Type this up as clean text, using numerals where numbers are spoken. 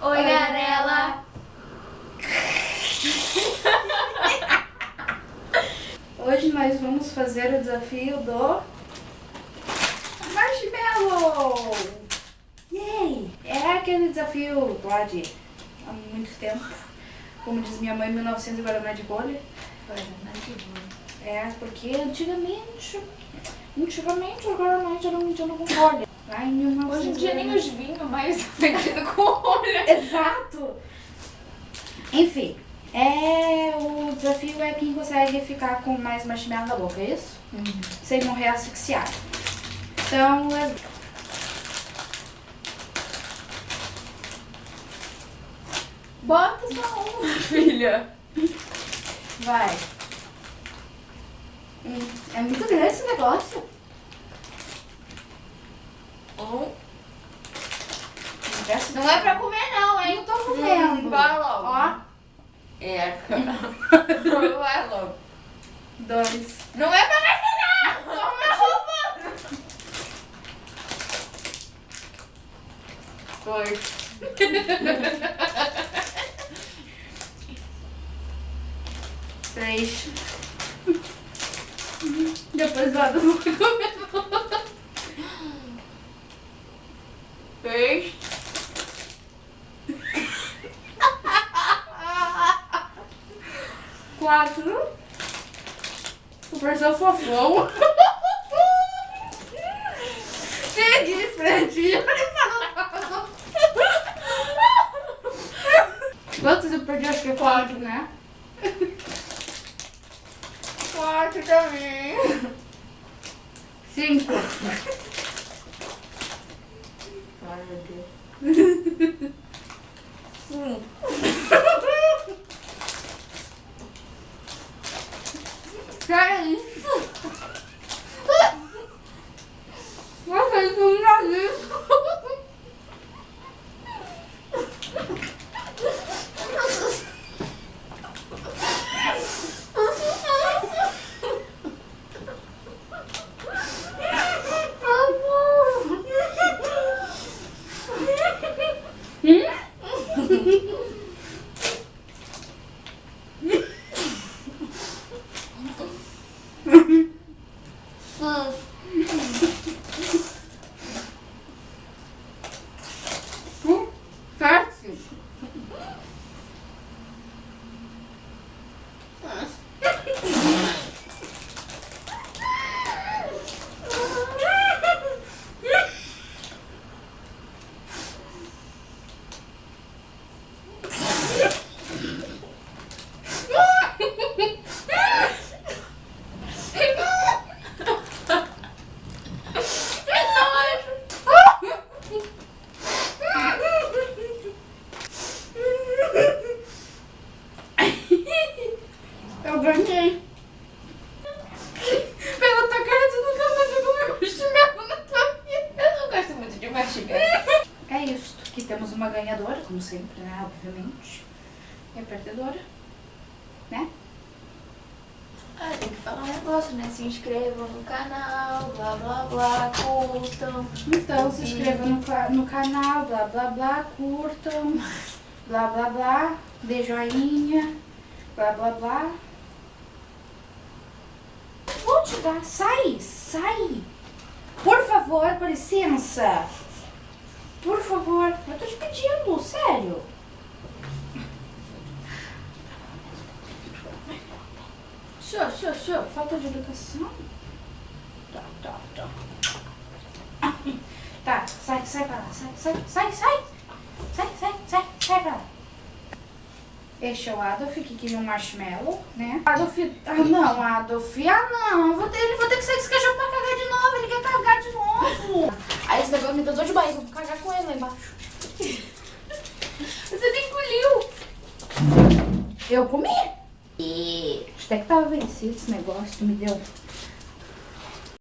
Oi, Garela! Hoje nós vamos fazer o desafio do marshmallow! Yay! É aquele desafio lá de há muito tempo. Como diz minha mãe, 1900 Guaraná de bolha. Guaraná de bolha. É, porque antigamente o Guaraná geralmente era com bolha. Lá em 1900. Hoje em dia nem os vinhos mais vendidos com olho. Exato! Enfim, o desafio é quem consegue ficar com mais marshmallow na boca, é isso? Sem morrer asfixiado. Então, Bota só um, filha. vai. É muito grande esse negócio. Não é pra comer não, hein? Não tô comendo. Vai logo. Ó, Vai logo. 2. Não é pra me pegar! Toma minha roupa! 2. 3. Depois do lado vou comer. 6. 4. O versão fofão. Peguei, Fred. Quantos eu perdi? Acho que é 4, né? 4 também. 5. Ai, meu Deus. 5. Que é isso? Nossa, isso não é isso. Eu ganhei. Pela tua cara, tu nunca mais vai comer marshmallow na tua vida. Eu não gosto muito de marshmallow. É isso. Aqui temos uma ganhadora, como sempre, né? Obviamente. E a perdedora, né? Ah, tem que falar um negócio, né? Se inscrevam no canal, blá blá blá, curtam. Então, se inscrevam no canal, blá blá blá, curtam, blá blá blá, dê joinha, blá blá blá. Vou te dar, sai, sai. Por favor, com licença. Por favor, eu tô te pedindo, sério. Show, falta de educação. Tá, sai pra lá, sai pra lá. Este é o Adolf, que queria um marshmallow, né? Adolf, ele vou ter que sair desse cachorro pra cagar de novo, ele quer cagar de novo. Aí esse negócio me deu dor de barriga, vou cagar com ele lá embaixo. Você nem engoliu. Eu comi. E até que tava vencido esse negócio que me deu.